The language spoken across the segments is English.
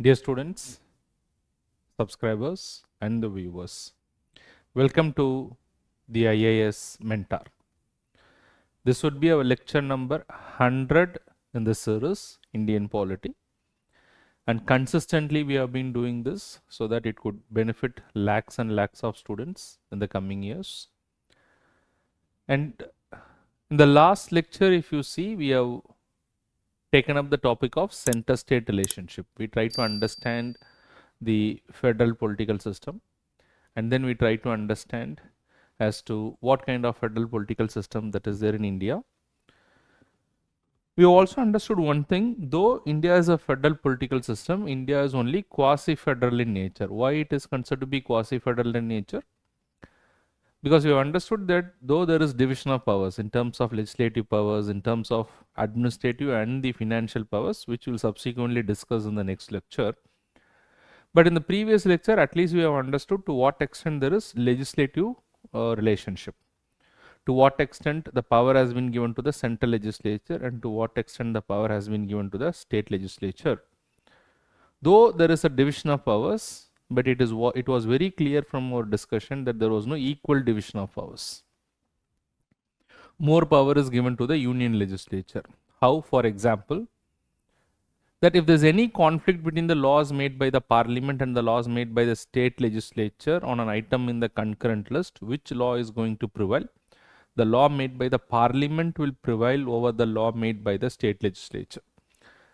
Dear students, subscribers and the viewers, welcome to the IAS Mentor. This would be our lecture number 100 in the series Indian Polity, and consistently we have been doing this so that it could benefit lakhs and lakhs of students in the coming years. And in the last lecture, if you see, we have taken up the topic of center-state relationship. We try to understand the federal political system, and then we try to understand as to what kind of federal political system that is there in India. We also understood one thing: though India is a federal political system, India is only quasi-federal in nature. Why it is considered to be quasi-federal in nature? Because we have understood that though there is division of powers in terms of legislative powers, in terms of administrative and the financial powers, which we will subsequently discuss in the next lecture. But in the previous lecture, at least we have understood to what extent there is legislative relationship. To what extent the power has been given to the central legislature and to what extent the power has been given to the state legislature. Though there is a division of powers, but it was very clear from our discussion that there was no equal division of powers. More power is given to the union legislature. How? For example, that if there's any conflict between the laws made by the parliament and the laws made by the state legislature on an item in the concurrent list, which law is going to prevail? The law made by the parliament will prevail over the law made by the state legislature.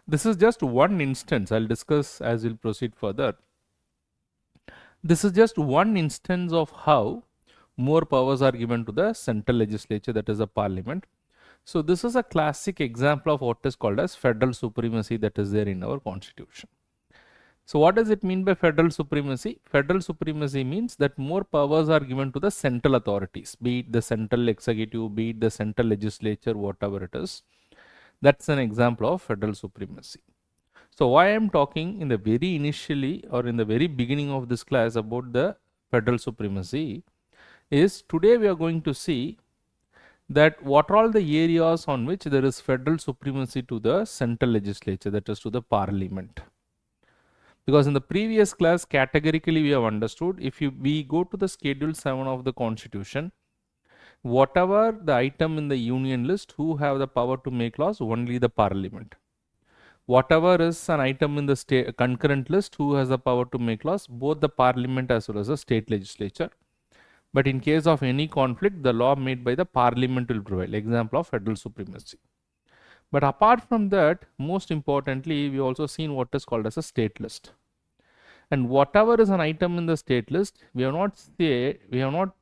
This is just one instance. I'll discuss as we'll proceed further. This is just one instance of how more powers are given to the central legislature, that is the parliament. So this is a classic example of what is called as federal supremacy that is there in our constitution. So what does it mean by federal supremacy? Federal supremacy means that more powers are given to the central authorities, be it the central executive, be it the central legislature, whatever it is. That's an example of federal supremacy. So why I am talking in the very initially or in the very beginning of this class about the federal supremacy is today we are going to see that what are all the areas on which there is federal supremacy to the central legislature, that is to the parliament. Because in the previous class categorically we have understood, if we go to the schedule 7 of the constitution, whatever the item in the union list, who have the power to make laws? Only the parliament. Whatever is an item in the concurrent list, who has the power to make laws? Both the parliament as well as the state legislature. But in case of any conflict, the law made by the parliament will prevail. Example of federal supremacy. But apart from that, most importantly, we also seen what is called as a state list. And whatever is an item in the state list, we have not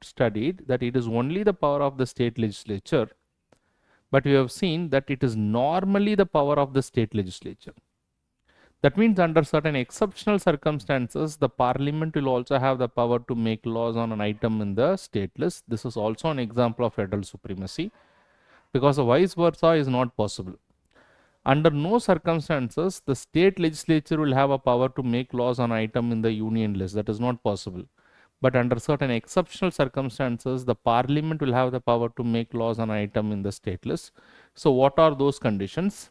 studied that it is only the power of the state legislature, but we have seen that it is normally the power of the state legislature. That means under certain exceptional circumstances, the parliament will also have the power to make laws on an item in the state list. This is also an example of federal supremacy, because the vice versa is not possible. Under no circumstances, the state legislature will have a power to make laws on an item in the union list. That is not possible. But under certain exceptional circumstances, the parliament will have the power to make laws on an item in the state list. So what are those conditions?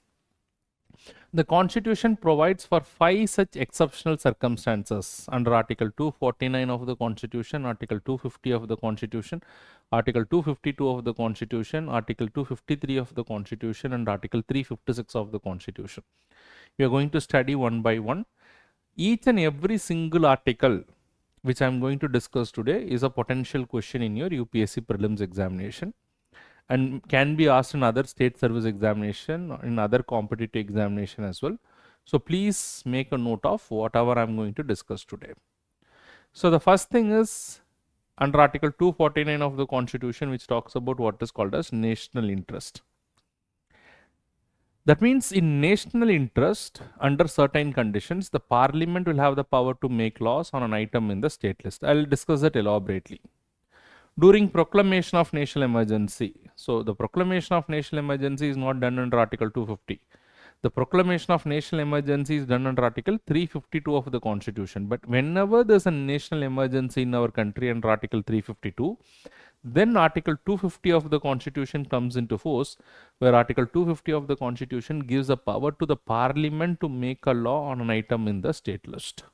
The constitution provides for 5 such exceptional circumstances under Article 249 of the constitution, Article 250 of the constitution, Article 252 of the constitution, Article 253 of the constitution, and Article 356 of the constitution. We are going to study one by one. Each and every single article which I am going to discuss today is a potential question in your UPSC prelims examination, and can be asked in other state service examination or in other competitive examination as well. So please make a note of whatever I am going to discuss today. So the first thing is under Article 249 of the Constitution, which talks about what is called as national interest. That means in national interest, under certain conditions, the parliament will have the power to make laws on an item in the state list. I will discuss that elaborately. During proclamation of national emergency. So the proclamation of national emergency is not done under Article 250. The proclamation of national emergency is done under Article 352 of the Constitution. But whenever there is a national emergency in our country under Article 352, Then Article 250 of the Constitution comes into force, where Article 250 of the Constitution gives the power to the Parliament to make a law on an item in the state list.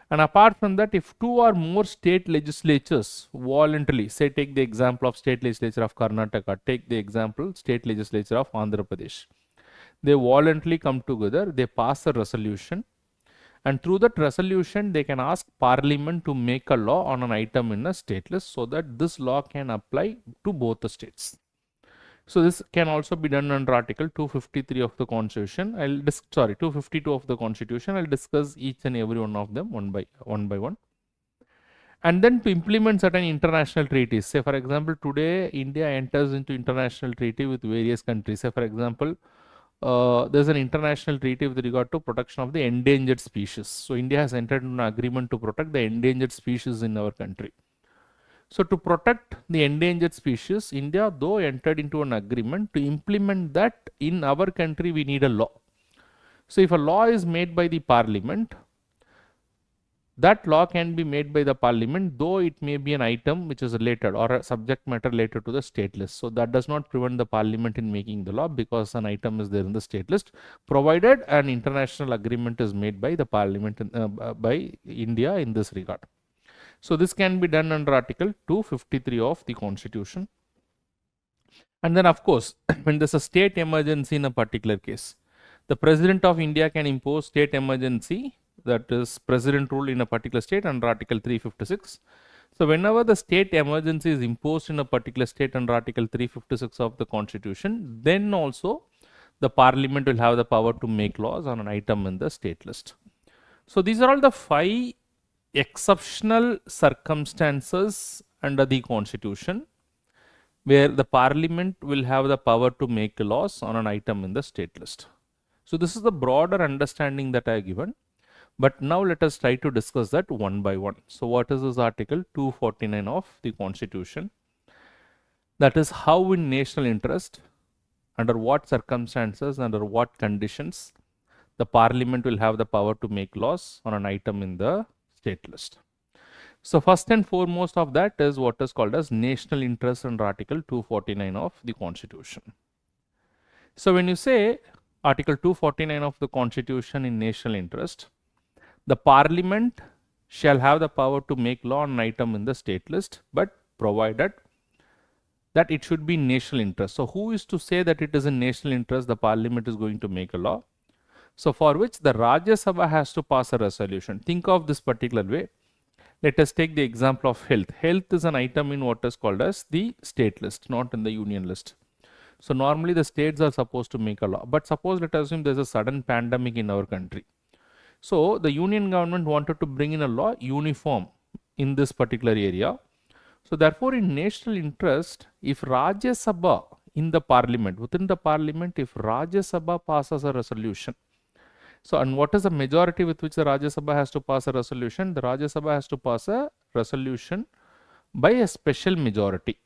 And apart from that, if two or more state legislatures voluntarily, say take the example of state legislature of Karnataka, take the example state legislature of Andhra Pradesh, they voluntarily come together, they pass a resolution, and through that resolution they can ask Parliament to make a law on an item in a state list, so that this law can apply to both the states. So this can also be done under Article 253 of the Constitution. 252 of the Constitution. I'll discuss each and every one of them one by one. And then to implement certain international treaties. Say for example, today India enters into international treaty with various countries. Say for example, there's an international treaty with regard to protection of the endangered species. So India has entered into an agreement to protect the endangered species in our country. So to protect the endangered species, India though entered into an agreement to implement that in our country, we need a law. So if a law is made by the Parliament, that law can be made by the Parliament, though it may be an item which is related or a subject matter related to the state list. So that does not prevent the Parliament in making the law, because an item is there in the state list, provided an international agreement is made by the Parliament by India in this regard. So this can be done under Article 253 of the Constitution. And then of course, when there's a state emergency in a particular case, the President of India can impose state emergency, that is President rule in a particular state under Article 356. So whenever the state emergency is imposed in a particular state under Article 356 of the Constitution, then also the Parliament will have the power to make laws on an item in the state list. So these are all the 5 exceptional circumstances under the Constitution where the Parliament will have the power to make laws on an item in the state list. So this is the broader understanding that I have given, but now let us try to discuss that one by one. So what is this Article 249 of the Constitution? That is how in national interest, under what circumstances, under what conditions, the Parliament will have the power to make laws on an item in the state list. So first and foremost of that is what is called as national interest under Article 249 of the Constitution. So when you say Article 249 of the Constitution in national interest, the Parliament shall have the power to make law on an item in the state list, but provided that it should be national interest. So who is to say that it is in national interest the Parliament is going to make a law? So for which the Rajya Sabha has to pass a resolution. Think of this particular way. Let us take the example of health. Health is an item in what is called as the state list, not in the union list. So normally the states are supposed to make a law. But suppose let us assume there is a sudden pandemic in our country. So the union government wanted to bring in a law uniform in this particular area. So therefore in national interest, if Rajya Sabha in the Parliament, within the Parliament, if Rajya Sabha passes a resolution, so, and what is the majority with which the Rajya Sabha has to pass a resolution? The Rajya Sabha has to pass a resolution by a special majority.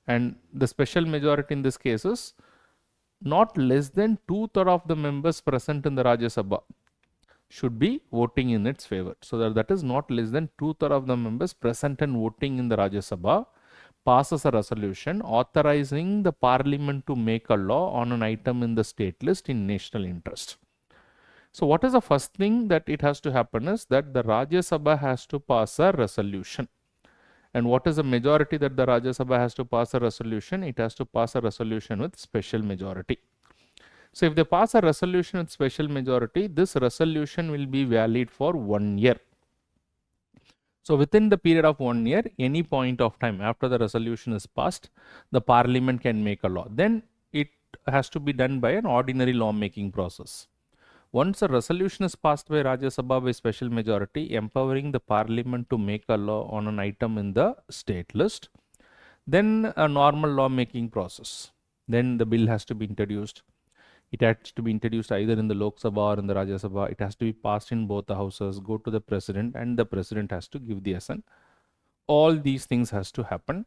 And the special majority in this case is not less than 2/3 of the members present in the Rajya Sabha should be voting in its favor. So that is not less than 2/3 of the members present and voting in the Rajya Sabha passes a resolution authorizing the Parliament to make a law on an item in the state list in national interest. So what is the first thing that it has to happen is that the Rajya Sabha has to pass a resolution. And what is the majority that the Rajya Sabha has to pass a resolution? It has to pass a resolution with special majority. So if they pass a resolution with special majority, this resolution will be valid for 1 year. So within the period of 1 year, any point of time after the resolution is passed, the Parliament can make a law. Then it has to be done by an ordinary lawmaking process. Once a resolution is passed by Rajya Sabha by special majority, empowering the Parliament to make a law on an item in the state list, then a normal lawmaking process. Then the bill has to be introduced. It has to be introduced either in the Lok Sabha or in the Rajya Sabha. It has to be passed in both the houses, go to the President, and the President has to give the assent. All these things has to happen.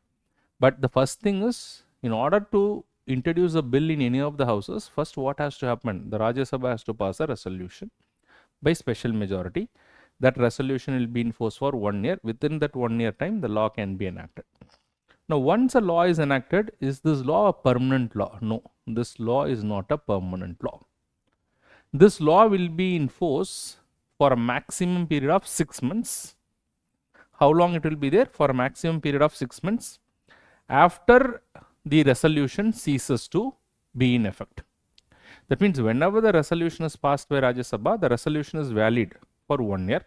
But the first thing is, in order to introduce a bill in any of the houses, first what has to happen? The Rajya Sabha has to pass a resolution by special majority. That resolution will be in force for 1 year. Within that 1 year time, the law can be enacted. Now, once a law is enacted, is this law a permanent law? No, this law is not a permanent law. This law will be in force for a maximum period of 6 months. How long it will be there? For a maximum period of 6 months after the resolution ceases to be in effect. That means whenever the resolution is passed by Rajya Sabha, the resolution is valid for 1 year.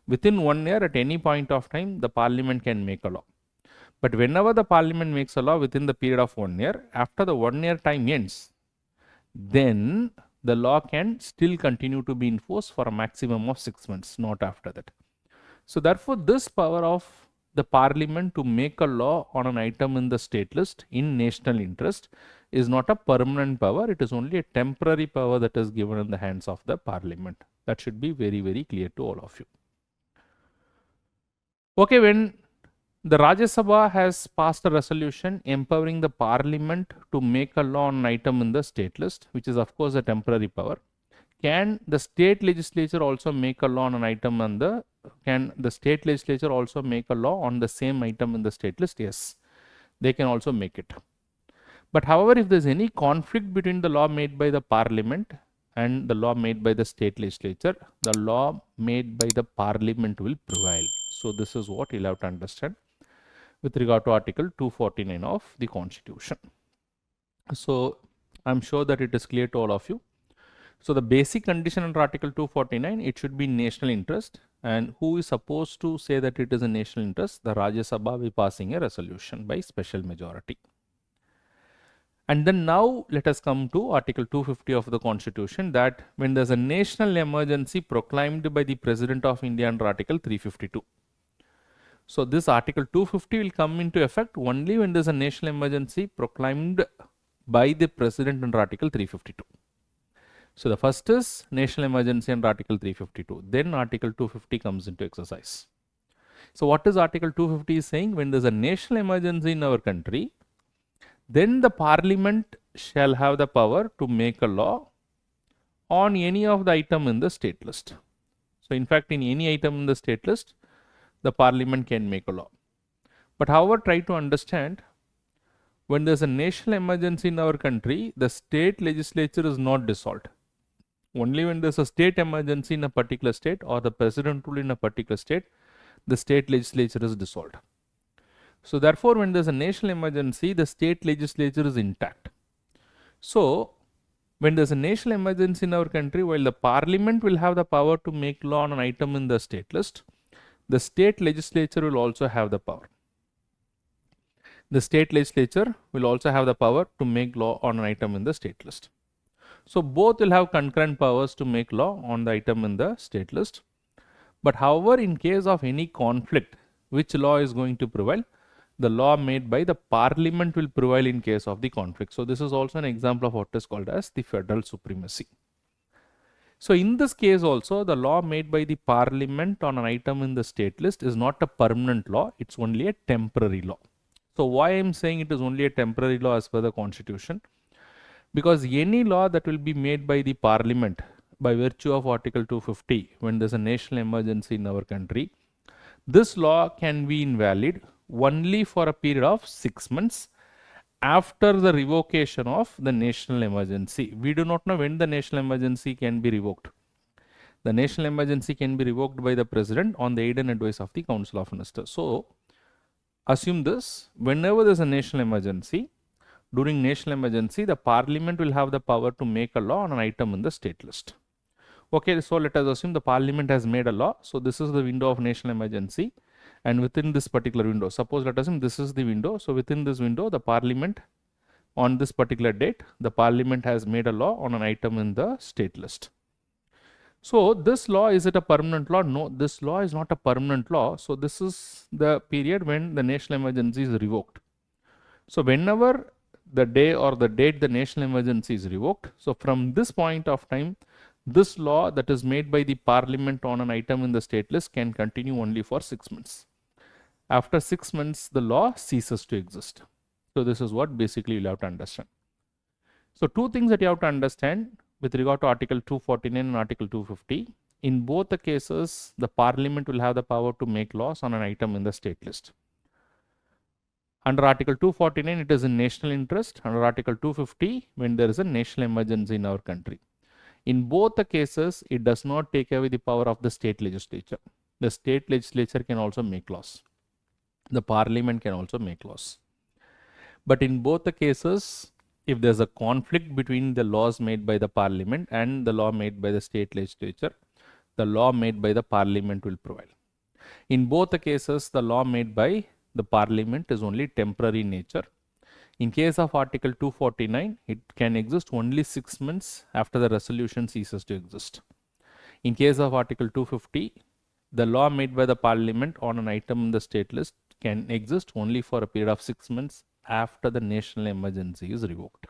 Within 1 year, at any point of time, the parliament can make a law. But whenever the parliament makes a law within the period of 1 year, after the 1 year time ends, then the law can still continue to be in force for a maximum of 6 months, not after that. So therefore, this power of the parliament to make a law on an item in the state list in national interest is not a permanent power. It is only a temporary power that is given in the hands of the parliament. That should be very, very clear to all of you. Okay, when the Rajya Sabha has passed a resolution empowering the parliament to make a law on an item in the state list, which is of course a temporary power. Can the state legislature also make a law on an item on the, can the state legislature also make a law on the same item in the state list? Yes, they can also make it. But however, if there is any conflict between the law made by the parliament and the law made by the state legislature, the law made by the parliament will prevail. So this is what you'll have to understand with regard to Article 249 of the Constitution. So I'm sure that it is clear to all of you. So the basic condition under Article 249, it should be national interest. And who is supposed to say that it is a national interest? The Rajya Sabha will be passing a resolution by special majority. And then now let us come to Article 250 of the Constitution, that when there's a national emergency proclaimed by the President of India under Article 352. So this Article 250 will come into effect only when there's a national emergency proclaimed by the President under Article 352. So the first is national emergency under Article 352. Then Article 250 comes into exercise. So what is Article 250 is saying? When there's a national emergency in our country, then the parliament shall have the power to make a law on any of the item in the state list. So in fact, in any item in the state list, the parliament can make a law. But however, try to understand, when there's a national emergency in our country, the state legislature is not dissolved. Only when there's a state emergency in a particular state or the president rule in a particular state, the state legislature is dissolved. So therefore, when there's a national emergency, the state legislature is intact. So when there's a national emergency in our country, while the parliament will have the power to make law on an item in the state list, the state legislature will also have the power. The state legislature will also have the power to make law on an item in the state list. So both will have concurrent powers to make law on the item in the state list. But however, in case of any conflict, which law is going to prevail? The law made by the parliament will prevail in case of the conflict. So this is also an example of what is called as the federal supremacy. So in this case also, the law made by the parliament on an item in the state list is not a permanent law, it's only a temporary law. So why I am saying it is only a temporary law as per the Constitution? Because any law that will be made by the parliament by virtue of Article 250, when there's a national emergency in our country, this law can be invalid only for a period of 6 months after the revocation of the national emergency. We do not know when the national emergency can be revoked. The national emergency can be revoked by the president on the aid and advice of the Council of Ministers. So assume this, whenever there's a national emergency, during national emergency, the parliament will have the power to make a law on an item in the state list. Okay, so let us assume the parliament has made a law. So this is the window of national emergency. And within this particular window, suppose let us assume this is the window. So within this window, the parliament on this particular date, the parliament has made a law on an item in the state list. So this law, is it a permanent law? No, this law is not a permanent law. So this is the period when the national emergency is revoked. So whenever the day or the date the national emergency is revoked, so from this point of time, this law that is made by the parliament on an item in the state list can continue only for 6 months. After 6 months, the law ceases to exist. So this is what basically you'll have to understand. So two things that you have to understand with regard to Article 249 and Article 250. In both the cases, the parliament will have the power to make laws on an item in the state list. Under Article 249, it is in national interest. Under Article 250, when there is a national emergency in our country. In both the cases, it does not take away the power of the state legislature. The state legislature can also make laws. The parliament can also make laws. But in both the cases, if there's a conflict between the laws made by the parliament and the law made by the state legislature, the law made by the parliament will prevail. In both the cases, the law made by the parliament is only temporary in nature. In case of Article 249, it can exist only 6 months after the resolution ceases to exist. In case of Article 250, the law made by the parliament on an item in the state list can exist only for a period of 6 months after the national emergency is revoked.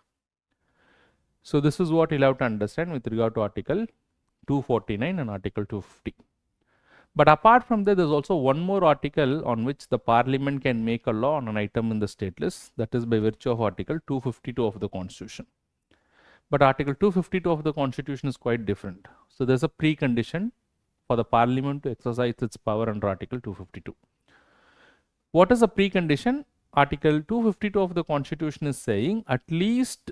So this is what you'll have to understand with regard to Article 249 and Article 250. But apart from that, there's also one more article on which the parliament can make a law on an item in the state list, that is by virtue of Article 252 of the Constitution. But Article 252 of the Constitution is quite different. So there's a precondition for the parliament to exercise its power under Article 252. What is a precondition? Article 252 of the Constitution is saying at least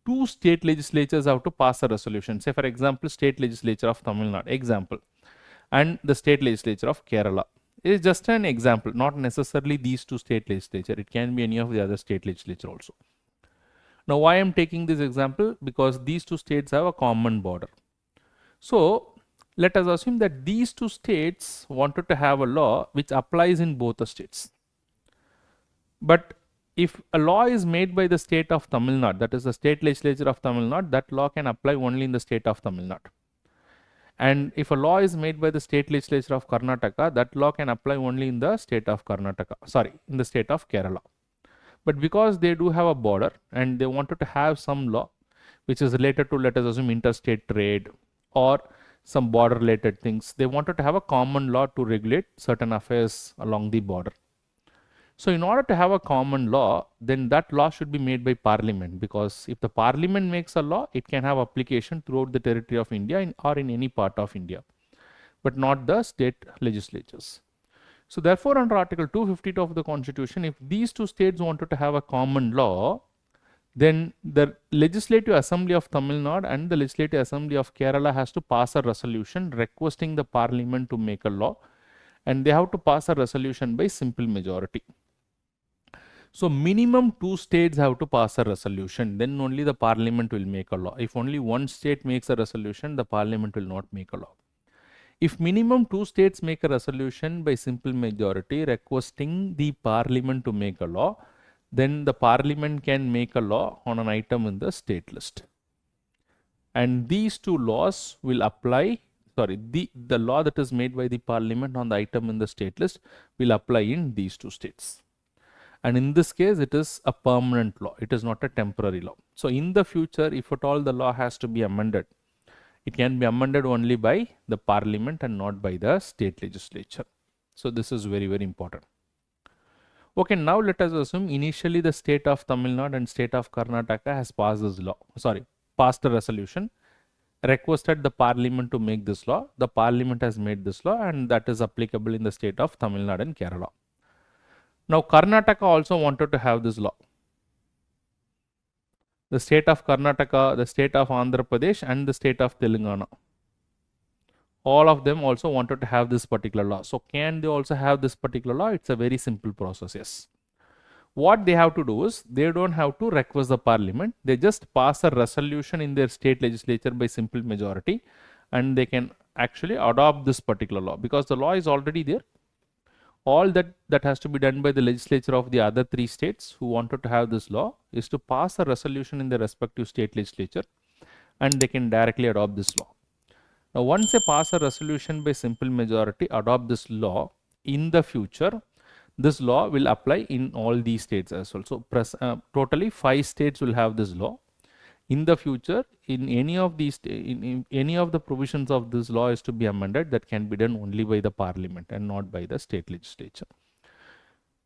2 state legislatures have to pass a resolution. Say for example, state legislature of Tamil Nadu, example, and the state legislature of Kerala. It is just an example, not necessarily these 2 state legislature. It can be any of the other state legislature also. Now why I am taking this example? Because these 2 states have a common border. So let us assume that these 2 states wanted to have a law which applies in both the states. But if a law is made by the state of Tamil Nadu, that is the state legislature of Tamil Nadu, that law can apply only in the state of Tamil Nadu. And if a law is made by the state legislature of Karnataka, that law can apply only in the state of in the state of Kerala. But because they do have a border and they wanted to have some law which is related to, let us assume, interstate trade or some border related things, they wanted to have a common law to regulate certain affairs along the border. So in order to have a common law, then that law should be made by parliament, because if the parliament makes a law, it can have application throughout the territory of India or in any part of India, but not the state legislatures. So therefore, under Article 252 of the Constitution, if these 2 states wanted to have a common law, then the Legislative Assembly of Tamil Nadu and the Legislative Assembly of Kerala has to pass a resolution requesting the parliament to make a law, and they have to pass a resolution by simple majority. So minimum 2 states have to pass a resolution, then only the parliament will make a law. If only one state makes a resolution, the parliament will not make a law. If minimum 2 states make a resolution by simple majority requesting the parliament to make a law, then the parliament can make a law on an item in the state list. And these 2 laws will apply, the law that is made by the parliament on the item in the state list will apply in these 2 states. And in this case, it is a permanent law. It is not a temporary law. So in the future, if at all the law has to be amended, it can be amended only by the parliament and not by the state legislature. So this is very, very important. Okay, now let us assume initially the state of Tamil Nadu and state of Karnataka has passed this law, passed a resolution, requested the parliament to make this law. The parliament has made this law, and that is applicable in the state of Tamil Nadu and Kerala. Now Karnataka also wanted to have this law. The state of Karnataka, the state of Andhra Pradesh and the state of Telangana, all of them also wanted to have this particular law. So can they also have this particular law? It's a very simple process, yes. What they have to do is, they don't have to request the parliament. They just pass a resolution in their state legislature by simple majority, and they can actually adopt this particular law, because the law is already there. All that has to be done by the legislature of the other 3 states who wanted to have this law is to pass a resolution in their respective state legislature, and they can directly adopt this law. Now once they pass a resolution by simple majority, adopt this law, in the future this law will apply in all these states as well. So totally 5 states will have this law. In the future, in any of these, in any of the provisions of this law is to be amended, that can be done only by the parliament and not by the state legislature.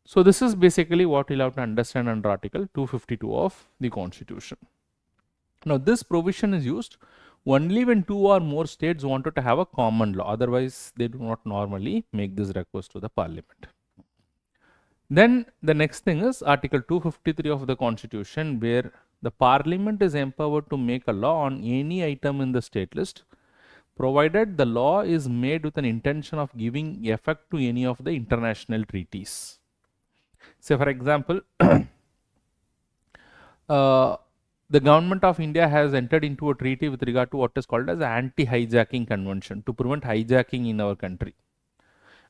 So this is basically what we'll have to understand under Article 252 of the Constitution. Now this provision is used only when 2 or more states wanted to have a common law. Otherwise, they do not normally make this request to the parliament. Then the next thing is Article 253 of the Constitution, where the Parliament is empowered to make a law on any item in the state list, provided the law is made with an intention of giving effect to any of the international treaties. Say, for example, the government of India has entered into a treaty with regard to what is called as anti-hijacking convention to prevent hijacking in our country.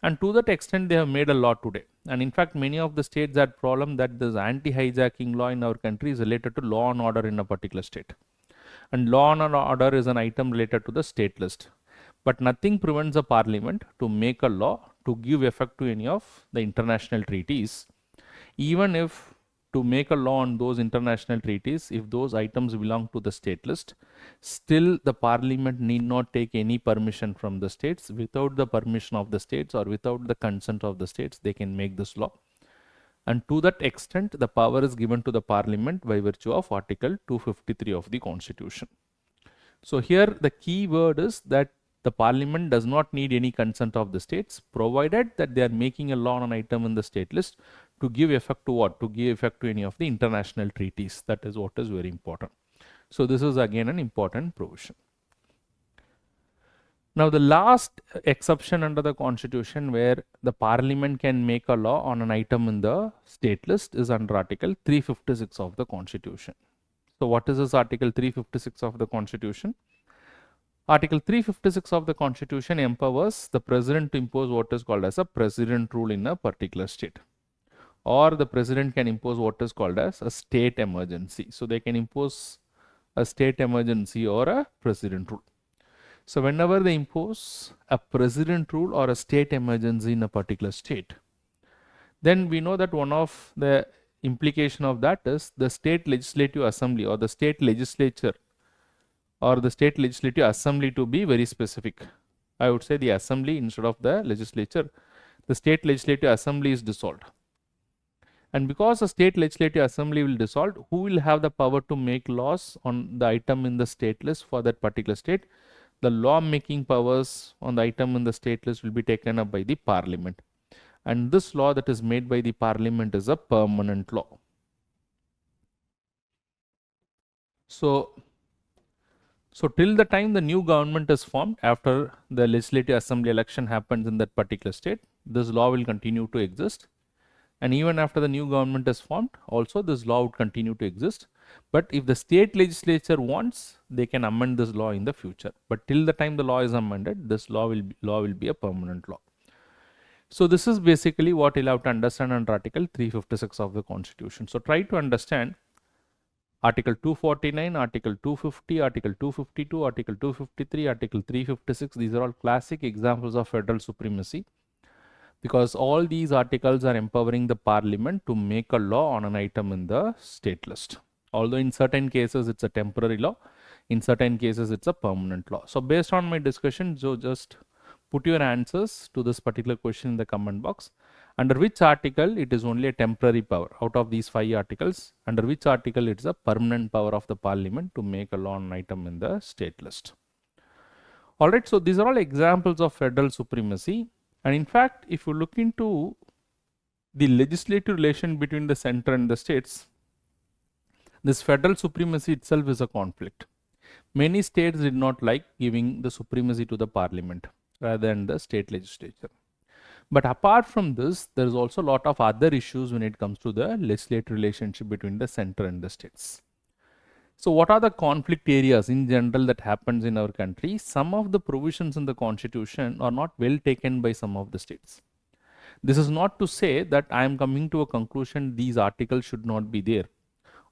And to that extent, they have made a law today. And in fact, many of the states had problem that this anti-hijacking law in our country is related to law and order in a particular state. And law and order is an item related to the state list. But nothing prevents the parliament to make a law to give effect to any of the international treaties, even if to make a law on those international treaties, if those items belong to the state list, still the parliament need not take any permission from the states. Without the permission of the states or without the consent of the states, they can make this law. And to that extent, the power is given to the parliament by virtue of Article 253 of the Constitution. So here the key word is that the parliament does not need any consent of the states, provided that they are making a law on an item in the state list to give effect to what? To give effect to any of the international treaties. That is what is very important. So this is again an important provision. Now the last exception under the Constitution where the parliament can make a law on an item in the state list is under Article 356 of the Constitution. So what is this Article 356 of the Constitution? Article 356 of the Constitution empowers the president to impose what is called as a president rule in a particular state. Or the president can impose what is called as a state emergency. So they can impose a state emergency or a president rule. So whenever they impose a president rule or a state emergency in a particular state, then we know that one of the implication of that is the state legislative assembly or the state legislature or the state legislative assembly, to be very specific. I would say the assembly instead of the legislature. The state legislative assembly is dissolved. And because the state legislative assembly will dissolve, who will have the power to make laws on the item in the state list for that particular state? The law making powers on the item in the state list will be taken up by the parliament. And this law that is made by the parliament is a permanent law. So till the time the new government is formed, after the legislative assembly election happens in that particular state, this law will continue to exist. And even after the new government is formed, also this law would continue to exist. But if the state legislature wants, they can amend this law in the future. But till the time the law is amended, this law will be a permanent law. So this is basically what you'll have to understand under Article 356 of the Constitution. So try to understand Article 249, Article 250, Article 252, Article 253, Article 356. These are all classic examples of federal supremacy, because all these articles are empowering the parliament to make a law on an item in the state list. Although in certain cases it's a temporary law, in certain cases it's a permanent law. So based on my discussion, so just put your answers to this particular question in the comment box. Under which article it is only a temporary power out of these 5 articles? Under which article it is a permanent power of the parliament to make a law on an item in the state list? Alright, so these are all examples of federal supremacy. And in fact, if you look into the legislative relation between the center and the states, this federal supremacy itself is a conflict. Many states did not like giving the supremacy to the parliament rather than the state legislature. But apart from this, there is also a lot of other issues when it comes to the legislative relationship between the center and the states. So what are the conflict areas in general that happens in our country? Some of the provisions in the Constitution are not well taken by some of the states. This is not to say that I am coming to a conclusion these articles should not be there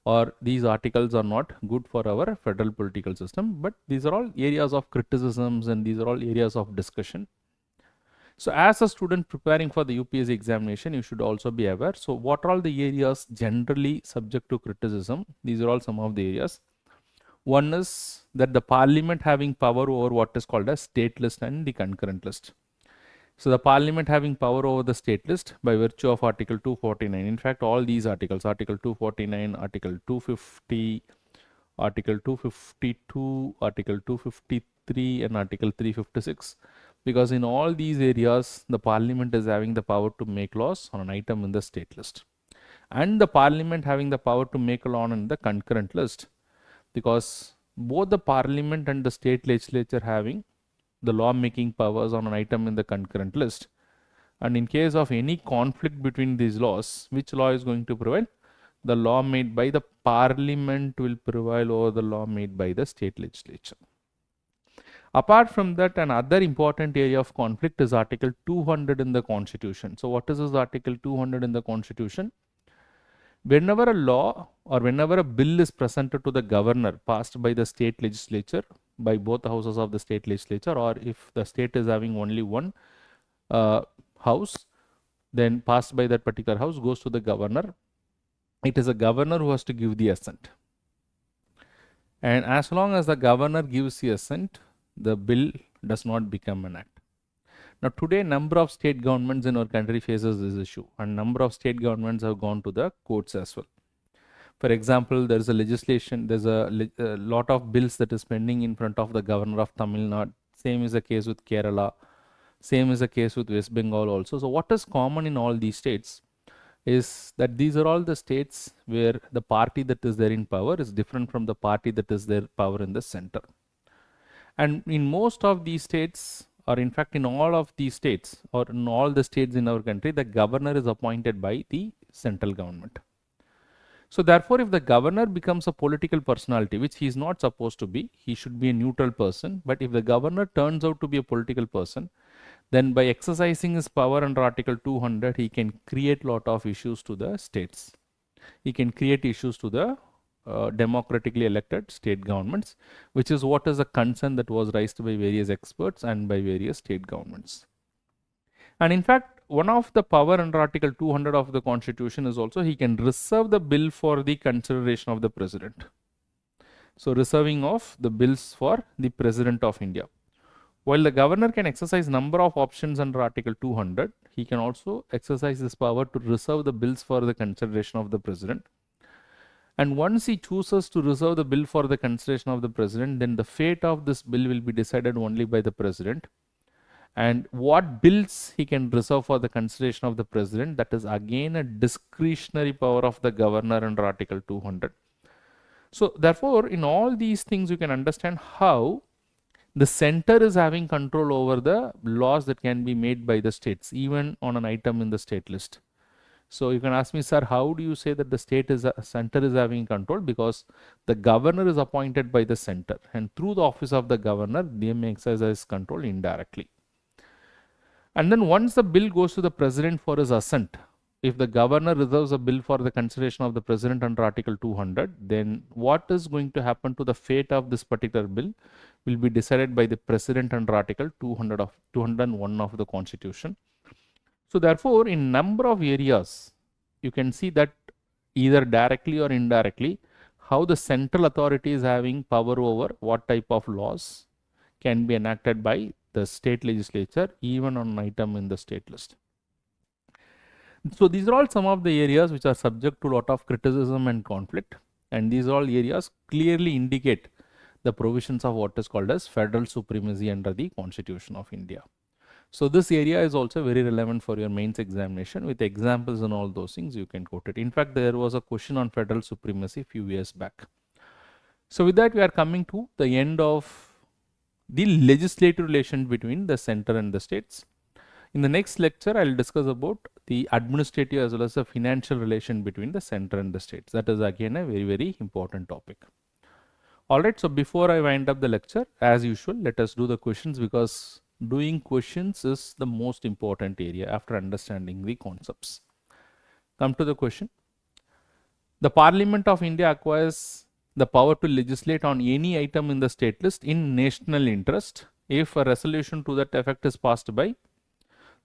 or these articles are not good for our federal political system, but these are all areas of criticisms and these are all areas of discussion. So as a student preparing for the UPSC examination, you should also be aware. So what are all the areas generally subject to criticism? These are all some of the areas. One is that the parliament having power over what is called as state list and the concurrent list. So the parliament having power over the state list by virtue of Article 249. In fact, all these articles, Article 249, Article 250, Article 252, Article 253 and Article 356 because in all these areas, the parliament is having the power to make laws on an item in the state list, and the parliament having the power to make a law on the concurrent list, because both the parliament and the state legislature having the law making powers on an item in the concurrent list. And in case of any conflict between these laws, which law is going to prevail? The law made by the parliament will prevail over the law made by the state legislature. Apart from that, another important area of conflict is Article 200 in the Constitution. So what is this Article 200 in the Constitution? Whenever a law or whenever a bill is presented to the governor passed by the state legislature, by both the houses of the state legislature, or if the state is having only one house, then passed by that particular house goes to the governor. It is a governor who has to give the assent. And as long as the governor gives the assent, the bill does not become an act. Now today, number of state governments in our country faces this issue, and number of state governments have gone to the courts as well. For example, there is a legislation, there's a lot of bills that is pending in front of the governor of Tamil Nadu. Same is the case with Kerala. Same is the case with West Bengal also. So what is common in all these states is that these are all the states where the party that is there in power is different from the party that is there power in the center. And in most of these states, or in fact in all of these states, or in all the states in our country, the governor is appointed by the central government. So therefore, if the governor becomes a political personality, which he is not supposed to be, he should be a neutral person. But if the governor turns out to be a political person, then by exercising his power under Article 200, he can create lot of issues to the states. He can create issues to the democratically elected state governments, which is what is a concern that was raised by various experts and by various state governments. And in fact, one of the power under Article 200 of the Constitution is also he can reserve the bill for the consideration of the president. So reserving of the bills for the president of India. While the governor can exercise number of options under Article 200, he can also exercise his power to reserve the bills for the consideration of the president. And once he chooses to reserve the bill for the consideration of the president, then the fate of this bill will be decided only by the president. And what bills he can reserve for the consideration of the president, that is again a discretionary power of the governor under Article 200. So therefore, in all these things, you can understand how the center is having control over the laws that can be made by the states, even on an item in the state list. So you can ask me, sir, how do you say that the center is having control? Because the governor is appointed by the center, and through the office of the governor, they may exercise control indirectly. And then once the bill goes to the president for his assent, if the governor reserves a bill for the consideration of the president under Article 200, then what is going to happen to the fate of this particular bill will be decided by the president under Article 201 of the Constitution. So therefore, in number of areas, you can see that either directly or indirectly, how the central authority is having power over what type of laws can be enacted by the state legislature, even on an item in the state list. So these are all some of the areas which are subject to a lot of criticism and conflict, and these all areas clearly indicate the provisions of what is called as federal supremacy under the Constitution of India. So this area is also very relevant for your mains examination. With examples and all those things, you can quote it. In fact, there was a question on federal supremacy a few years back. So with that, we are coming to the end of the legislative relation between the center and the states. In the next lecture, I will discuss about the administrative as well as the financial relation between the center and the states. That is again a very, very important topic. Alright, so before I wind up the lecture, as usual, let us do the questions, because doing questions is the most important area after understanding the concepts. Come to the question. The Parliament of India acquires the power to legislate on any item in the state list in national interest if a resolution to that effect is passed by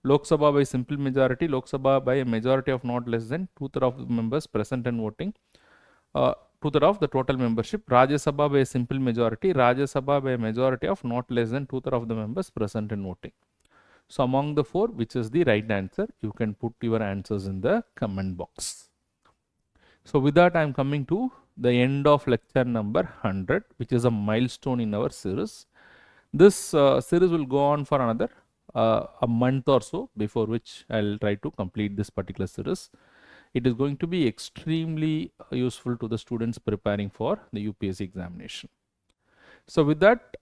Lok Sabha by simple majority, Lok Sabha by a majority of not less than 2/3 of the members present and voting, 2/3 of the total membership, Rajya Sabha by a simple majority, Rajya Sabha by a majority of not less than 2/3 of the members present and voting. So among the four, which is the right answer? You can put your answers in the comment box. So with that, I am coming to the end of lecture number 100, which is a milestone in our series. This series will go on for another a month or so, before which I'll try to complete this particular series. It is going to be extremely useful to the students preparing for the UPSC examination. So with that,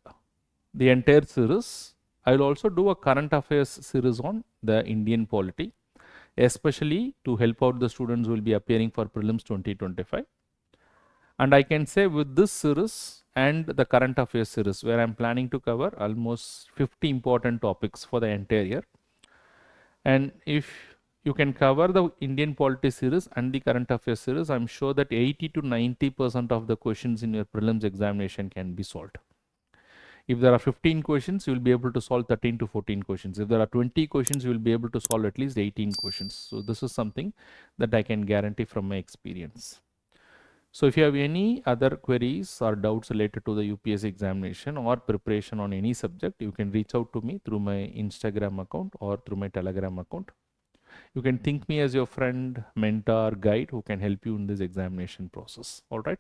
the entire series, I will also do a current affairs series on the Indian polity, especially to help out the students who will be appearing for prelims 2025. And I can say with this series and the current affairs series, where I'm planning to cover almost 50 important topics for the entire year. And if you can cover the Indian polity series and the current affairs series, I'm sure that 80 to 90% of the questions in your prelims examination can be solved. If there are 15 questions, you will be able to solve 13 to 14 questions. If there are 20 questions, you will be able to solve at least 18 questions. So this is something that I can guarantee from my experience. So if you have any other queries or doubts related to the UPSC examination or preparation on any subject, you can reach out to me through my Instagram account or through my Telegram account. You can think me as your friend, mentor, guide who can help you in this examination process. All right.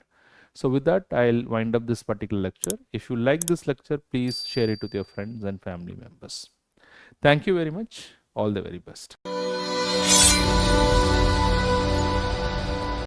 So with that, I'll wind up this particular lecture. If you like this lecture, please share it with your friends and family members. Thank you very much. All the very best.